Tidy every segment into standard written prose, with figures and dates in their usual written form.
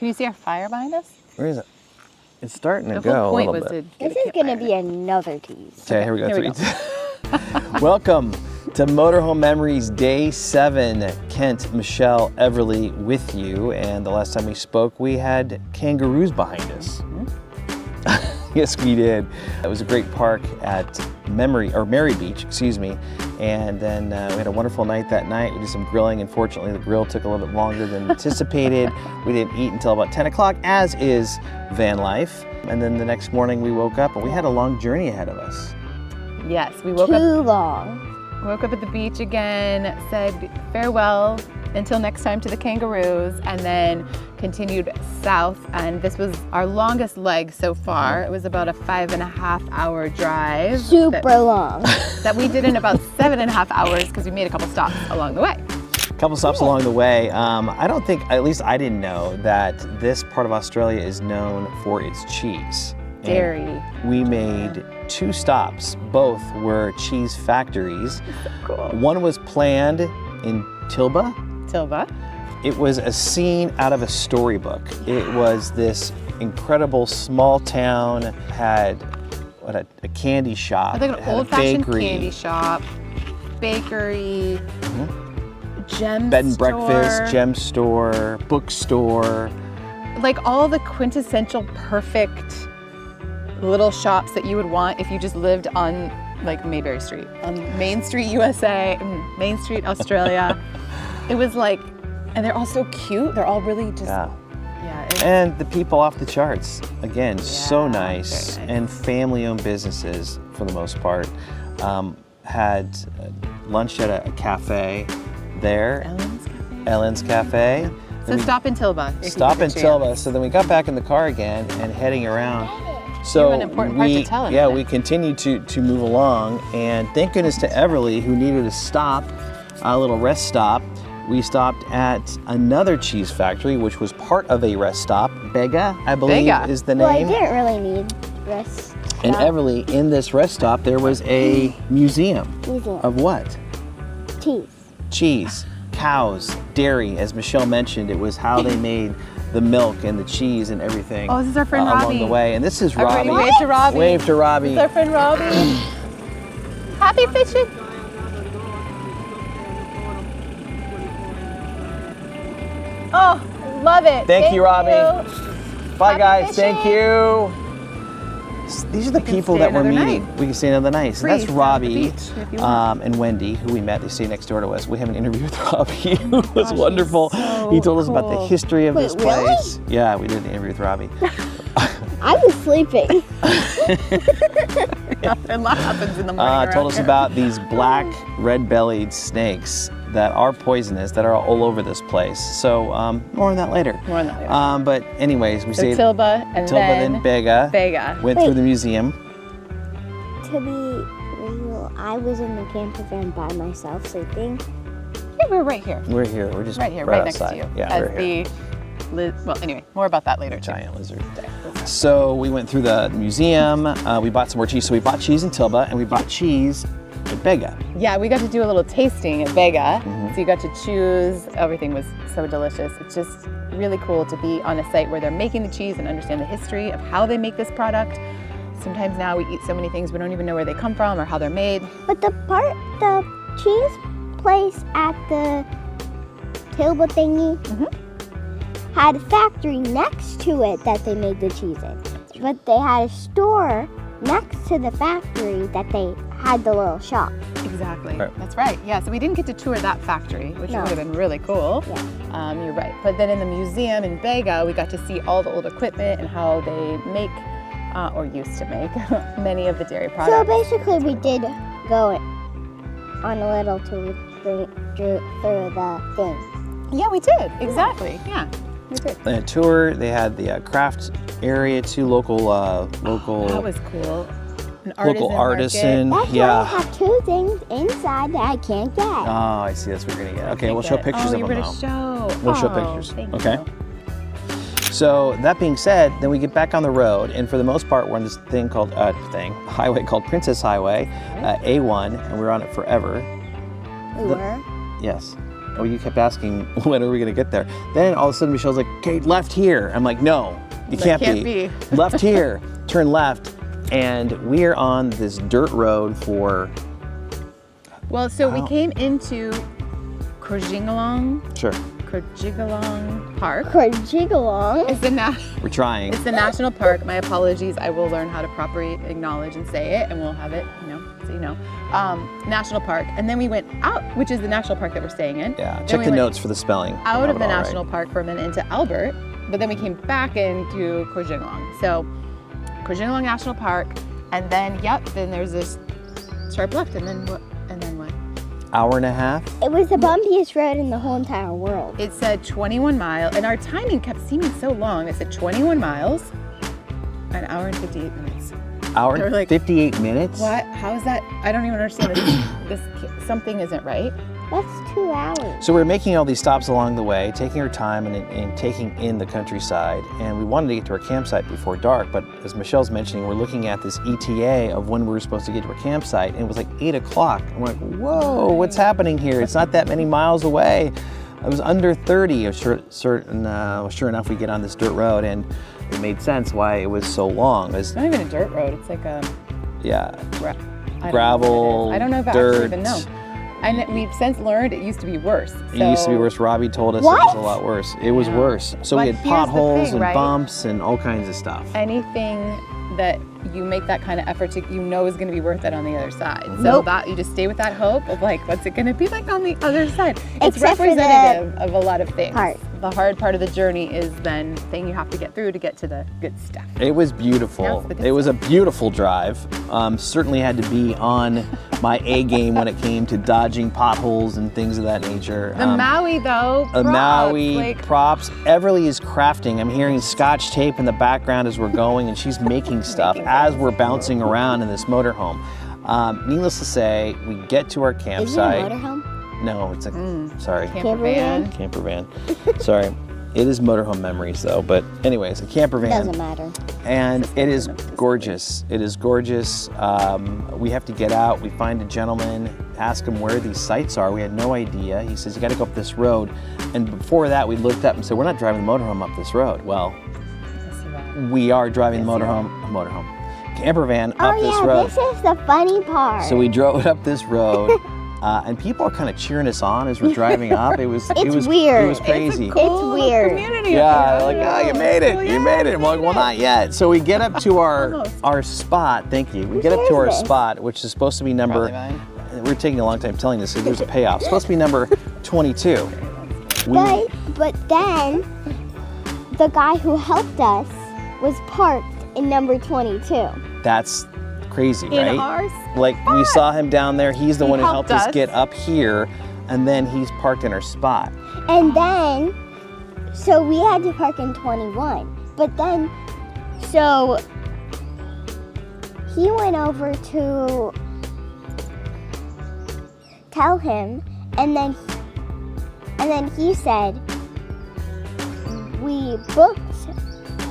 Can you see our fire behind us? Where is it? It's starting to The go whole a point little was bit. to This is going to be another tease. Okay, here we go. Here we 3, 2. Welcome to Motorhome Memories Day 7. Kent, Michelle, Everly with you. And the last time we spoke, we had kangaroos behind us. Yes, we did. It was a great park at Mary Beach, excuse me. And then we had a wonderful night that night. We did some grilling. Unfortunately, the grill took a little bit longer than anticipated. We didn't eat until about 10 o'clock, as is van life. And then the next morning we woke up and we had a long journey ahead of us. Yes, we woke Too long. up at the beach again, said farewell until next time to the kangaroos, and then continued south. And this was our longest leg so far. It was about a 5.5-hour drive. Super long. That we did in about 7.5 hours because we made a couple stops along the way. A couple stops along the way. I don't think, at least I didn't know, that this part of Australia is known for its cheese. Dairy. And we made 2 stops. Both were cheese factories. So cool. One was planned in Tilba. It was a scene out of a storybook. It was this incredible small town, had a candy shop, I think it an had a old-fashioned bakery, candy shop, bakery, gem bed and store. breakfast, gem store, bookstore. Like all the quintessential perfect little shops that you would want if you just lived on like Mayberry Street, on Main Street, USA, Main Street, Australia. It was like, and they're all so cute. They're all really just, yeah. And the people off the charts. Again, so Yeah, nice. very nice. And family-owned businesses for the most part. Had lunch at a cafe there. Ellen's Cafe. So Then we stop in Tilba. if you Stop get in the Tilba. chance. So then we got back in the car again and heading around. So You have an important part to tell in a yeah, minute. we continued to move along, and thank goodness to Everly, who needed a stop, a little rest stop. We stopped at another cheese factory, which was part of a rest stop. Bega, I believe, Bega. is the Well, I name. didn't really need rest. And stop. Everly, in this rest stop, there was a museum Museum. of what? Cheese. Cheese, cows, dairy. As Michelle mentioned, it was how they made the milk and the cheese and everything. Oh, this is our friend along Robbie. the way. And this is Everybody Robbie. wave to Robbie. Wave to Robbie. This is our friend Robbie. Happy fishing. Oh, love it. Thank you, Robbie. Bye, Happy guys. Thank fishing. you. These are the can people stay that we're another meeting. night. We can stay another night. So Free, that's stay on the Robbie beach if you want. and Wendy, who we met. They stay next door to us. We have an interview with Robbie. It was Gosh, wonderful. so He told us about the cool. history of Wait, this really? place. Yeah, we did an interview with Robbie. I was sleeping. And lot happens in the morning. Told around us here. about these black red-bellied snakes that are poisonous, that are all over this place. So more on that later. More on that later. But anyways, we So stayed Tilba and then Bega. Bega. Went Wait. through the museum. To be real, I was in the campervan by myself sleeping. Yeah, we're right here. We're here. We're just Right here, right next to outside. you. Yeah, as we're here. well, anyway, more about that later. too. Giant lizard. So we went through the museum. We bought some more cheese. So we bought cheese in Tilba and we bought cheese at Bega. Yeah, we got to do a little tasting at Bega. Mm-hmm. So you got to choose. Everything was so delicious. It's just really cool to be on a site where they're making the cheese and understand the history of how they make this product. Sometimes now we eat so many things we don't even know where they come from or how they're made. But the cheese place at the Tilba thingy had a factory next to it that they made the cheese in. But they had a store next to the factory that they had the little shop. Exactly. Right. That's right. Yeah, so we didn't get to tour that factory, which No. would have been really cool. Yeah. You're right. But then in the museum in Bega, we got to see all the old equipment and how they make, or used to make, many of the dairy So products. basically we did go on a little tour through the thing. Yeah, we did. Exactly. Yeah, we did. A tour. They had the craft area too. Local. That was cool. An local artisan. That's why I Yeah. have 2 things inside that I can't get. Oh, I see. That's what we're gonna get. Okay, we'll show pictures oh, of you them were now. to show. We'll show Oh, pictures. thank Okay. you. So that being said, then we get back on the road, and for the most part, we're on this thing called highway called Princess Highway, A1, and we were on it forever. We were. Yes. oh, you kept asking, when are we gonna get there? Then all of a sudden Michelle's like, okay, left here. I'm like, no, you can't be. Left here, turn left. And we are on this dirt road for... Well, so we came into Croajingolong Park. Croajingolong. We're trying. It's the national park. My apologies. I will learn how to properly acknowledge and say it, and we'll have it, so you know. National park. And then we went out, which is the national park that we're staying in. Yeah, check the notes for the spelling. Out of the national park for a minute into Albert, but then we came back into Croajingolong. So, Croajingolong National Park, and then, then there's this sharp left, and then what? Hour and a half? It was the bumpiest road in the whole entire world. It said 21 miles, and our timing kept seeming so long. It said 21 miles, an hour and 58 minutes. Hour and 58 minutes? What? How is that? I don't even understand this. Something isn't right. That's 2 hours. So we're making all these stops along the way, taking our time and taking in the countryside. And we wanted to get to our campsite before dark, but as Michelle's mentioning, we're looking at this ETA of when we were supposed to get to our campsite, and it was like 8 o'clock. And we're like, whoa, what's happening here? It's not that many miles away. It was under 30. Sure enough, we get on this dirt road, and it made sense why it was so long. It's not even a dirt road. It's like a gravel, I don't know if dirt. I actually even know. And we've since learned it used to be worse. So. It used to be worse. Robbie told us it was a lot worse. It was worse. So we had potholes and bumps and all kinds of stuff. Anything that you make that kind of effort to, is going to be worth it on the other side. So that you just stay with that hope of like, what's it going to be like on the other side? It's representative of a lot of things. The hard part of the journey is then thing you have to get through to get to the good stuff. It was beautiful. It was a beautiful drive. Certainly had to be on my A game when it came to dodging potholes and things of that nature. The Maui though, props. Everly is crafting. I'm hearing Scotch tape in the background as we're going, and she's making stuff as we're bouncing around in this motorhome. Needless to say, we get to our campsite. Is it a motorhome? No, it's a, sorry. Campervan. Sorry. It is motorhome memories though, but anyways, a campervan. Doesn't matter. And it is gorgeous. It is gorgeous. We have to get out. We find a gentleman, ask him where these sites are. We had no idea. He says, you got to go up this road. And before that, we looked up and said, we're not driving the motorhome up this road. Well, we are driving the campervan up this road. This is the funny part. So we drove it up this road. And people are kind of cheering us on as we're driving up. It was weird. It was crazy. It's weird. Community. Yeah, like, oh, you made it. You made it. I'm like, well, not yet. So we get up to our spot. Thank you. We get up to our spot, which is supposed to be number. We're taking a long time telling this, so there's a payoff. It's supposed to be number 22. But then the guy who helped us was parked in number 22. That's crazy, right? In our like we saw him down there. He's the one who helped us get up here, and then he's parked in our spot. And then, so we had to park in 21. But then, so he went over to tell him, and then he said, we booked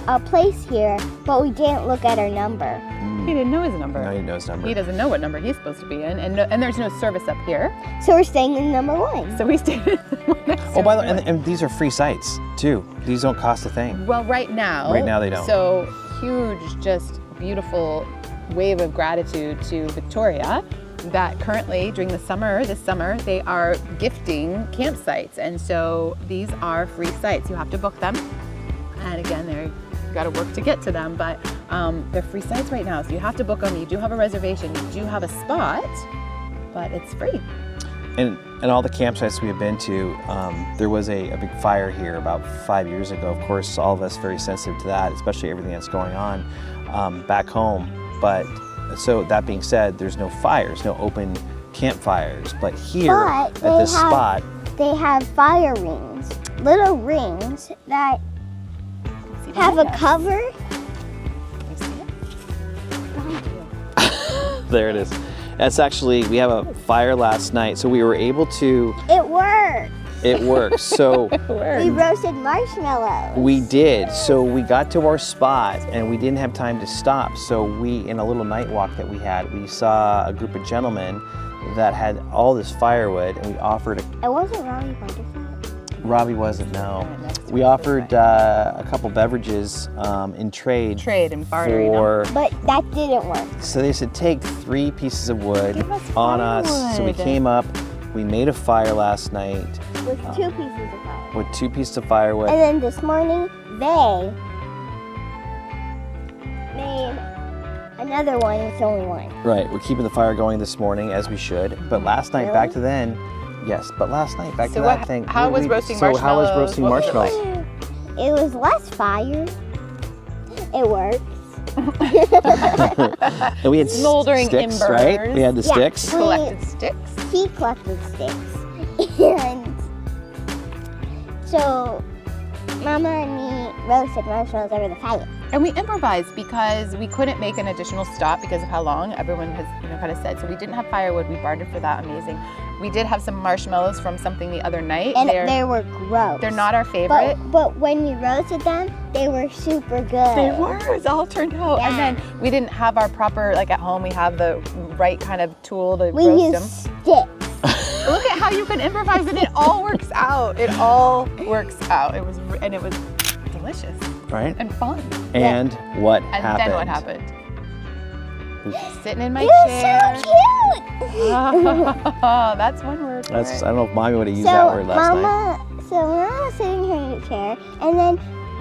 a place here, but we didn't look at our number. He didn't know his number. No, he didn't know his number. He doesn't know what number he's supposed to be in, and there's no service up here. So we're staying in number 1. So we stayed in Oh, by the way, and these are free sites too. These don't cost a thing. Well, right now they don't. So huge, just beautiful wave of gratitude to Victoria that currently during this summer, they are gifting campsites. And so these are free sites. You have to book them. And again, you got to work to get to them, but they're free sites right now. So you have to book them. You do have a reservation. You do have a spot, but it's free. And all the campsites we have been to, there was a big fire here about 5 years ago. Of course, all of us very sensitive to that, especially everything that's going on back home. But so that being said, there's no fires, no open campfires. But here at this spot, they have fire rings, little rings that have a cover. There it is. That's actually, we have a fire last night, so we were able to. It worked. It works. So we roasted marshmallows. We did. So we got to our spot and we didn't have time to stop. So in a little night walk that we had, we saw a group of gentlemen that had all this firewood, and we offered It wasn't Robbie Drive By. Robbie wasn't, no. Alright, next We offered a couple beverages in trade and barter, you know? for, But that didn't work. so they said take 3 pieces of wood Give us on us. So we firewood. came up, we made a fire last night With 2 pieces of fire. with 2 pieces of firewood. And then this morning, they made another one with only 1. Right, we're keeping the fire going this morning as we should. But last night, back to then, yes, but last night, back So to that thing. how was roasting So how was marshmallows? roasting What was it marshmallows? It was less fire. It works. And we had Smoldering sticks, right? embers. We had the Yeah. sticks. Collected sticks. He collected sticks. And so Mama and me roasted marshmallows over the fire. And we improvised because we couldn't make an additional stop because of how long everyone has, kind of said. So we didn't have firewood. We bartered for that. Amazing. We did have some marshmallows from something the other night. And they were gross. They're not our favorite. But when we roasted them, they were super good. They were. It all turned out. Yeah. And then we didn't have our proper, like at home, we have the right kind of tool to We roast used them. sticks. Look at how you can improvise and it all works out. It all works out. It was delicious Right? and fun. And what And happened? then what happened? Sitting in my It was chair. so cute. That's one word. for That's, it. I don't know if Mommy would have used that word last night. So Mama was sitting here in the chair, and then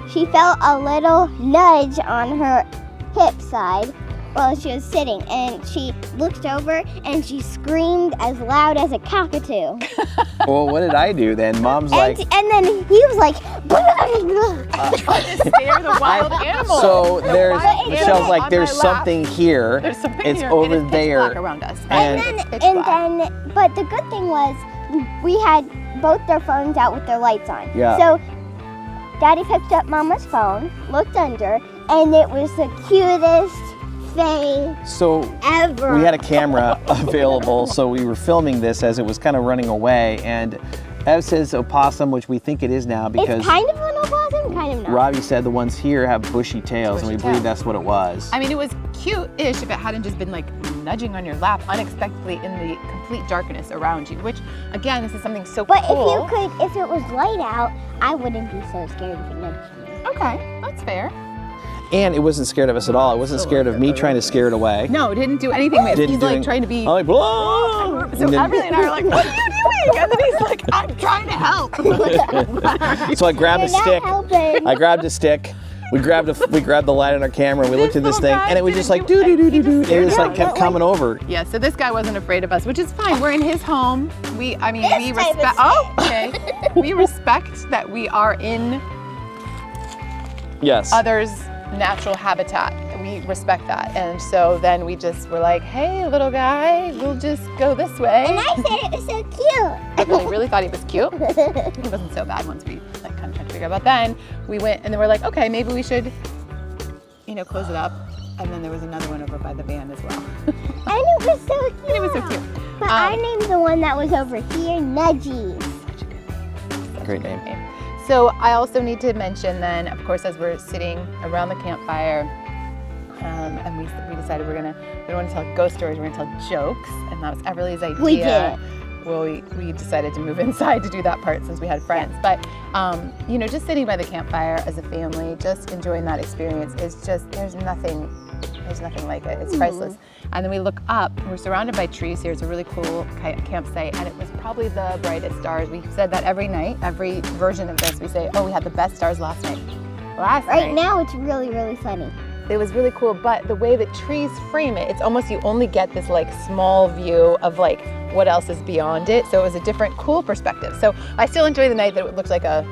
she felt a little nudge on her hip side while she was sitting, and she looked over and she screamed as loud as a cockatoo. Well, what did I do then? Mom's like, and then he was like, Trying to scare the wild animal. so there's, wild Michelle's animal like, on there's my lap. something here. There's something It's here. over and it's there. pitch black around us. And- It's pitch and black. then, but the good thing was, we had both their phones out with their lights on. Yeah. So Daddy picked up Mama's phone, looked under, and it was the cutest thing So ever. we had a camera available, so we were filming this as it was kind of running away. And Ev says opossum, which we think it is now because It's kind of an opossum, kind of not. Robbie said the ones here have bushy tails, and we Bushy believe tail. that's what it was. I mean, it was cute-ish if it hadn't just been like nudging on your lap unexpectedly in the complete darkness around you, which again, this is something so But cool. if it was light out, I wouldn't be so scared if it nudged me. Okay, that's fair. And it wasn't scared of us at all. It wasn't scared of me trying to scare it away. No, it didn't do anything. He's Didn't do like any- trying to be. I'm like, "Whoa!" So And then- Everly and I are like, "What are you doing?" And then he's like, "I'm trying to help." So I grabbed a You're not stick. helping. I grabbed a stick. We grabbed the light on our camera. And we looked at this little thing, guy and it was just like didn't doo do doo doo doo anything. doo. It just Yeah, like kept but coming over. Yeah, so this guy wasn't afraid of us, which is fine. We're in his home. We This type of respect. Oh, okay. We respect that we are in Yes. others' natural habitat. We respect that, and so then we just were like, "Hey, little guy, we'll just go this way." And I said it was so cute. I really thought he was cute. He wasn't so bad once we like kind of tried to figure out. But then we went, and then we're like, "Okay, maybe we should, close it up." And then there was another one over by the van as well. And it was so cute. And it was so cute. But I named the one that was over here Nudgy. Great name. So I also need to mention then, of course, as we're sitting around the campfire, and we decided we don't want to tell ghost stories, we're going to tell jokes, and that was Everly's idea. We did. Well, we decided to move inside to do that part since we had friends. But, just sitting by the campfire as a family, just enjoying that experience is just, there's nothing like it. It's priceless. And then we look up, we're surrounded by trees here. It's a really cool campsite, and it was probably the brightest stars. We said that every night, every version of this, we say, oh, we had the best stars last night. Right Right now it's really, really funny. It was really cool, but the way that trees frame it, it's almost you only get this like small view of like what else is beyond it. So it was a different, cool perspective. So I still enjoy the night that it looked like a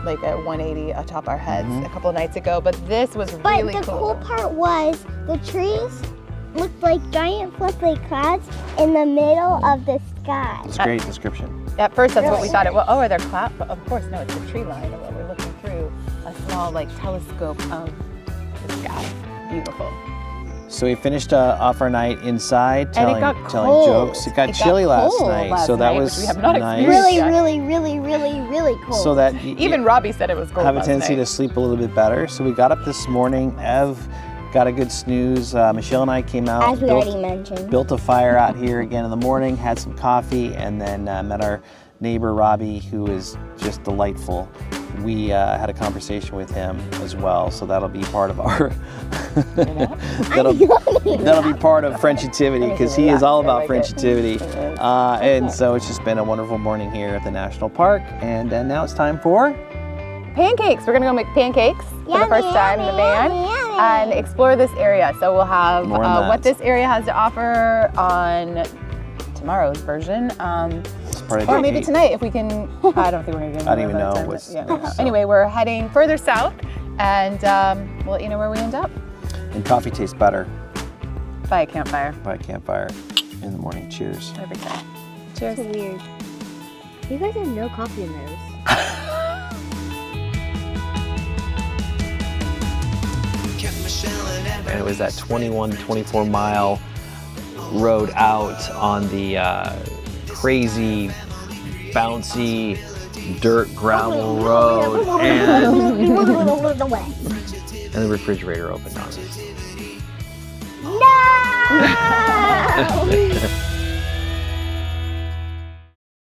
180 atop our heads a couple of nights ago, but this was But really the cool. cool part was the trees looked like giant fluffy clouds in the middle of the sky. It's a great description. At first, that's what we thought it was. Oh, are there clouds? But of course, no, it's the tree line of what we're looking through a small like telescope of the sky. Beautiful. So we finished off our night inside, And it telling got telling cold. jokes. It got It got chilly last cold night, last so that night, was which we have not nice. experienced. Really, Yeah. really, really, really, really cool. So that Even Robbie said it was cold have a last tendency night. to sleep a little bit better. So we got up this morning. Ev got a good snooze. Michelle and I came out, As we already mentioned. built a fire out here again in the morning, had some coffee, and then met our neighbor Robbie, who is just delightful. We had a conversation with him as well, so that'll be part of our that'll be part of Frenchitivity, because he is all about Frenchitivity. And so it's just been a wonderful morning here at the National Park, and now it's time for Pancakes. We're gonna go make pancakes for the first time in the van and explore this area. So we'll have More on what that. this area has to offer on tomorrow's version. Or maybe tonight if we can. I don't think we're gonna get. I don't even know what's there, so. Anyway, we're heading further south, and we'll let you know where we end up. And coffee tastes better By a campfire. by Campfire in the morning. Cheers. Every time. Cheers. That's weird. You guys have no coffee in those. And it was that 24 mile road out on the crazy, bouncy dirt gravel road, and the refrigerator opened on us. No!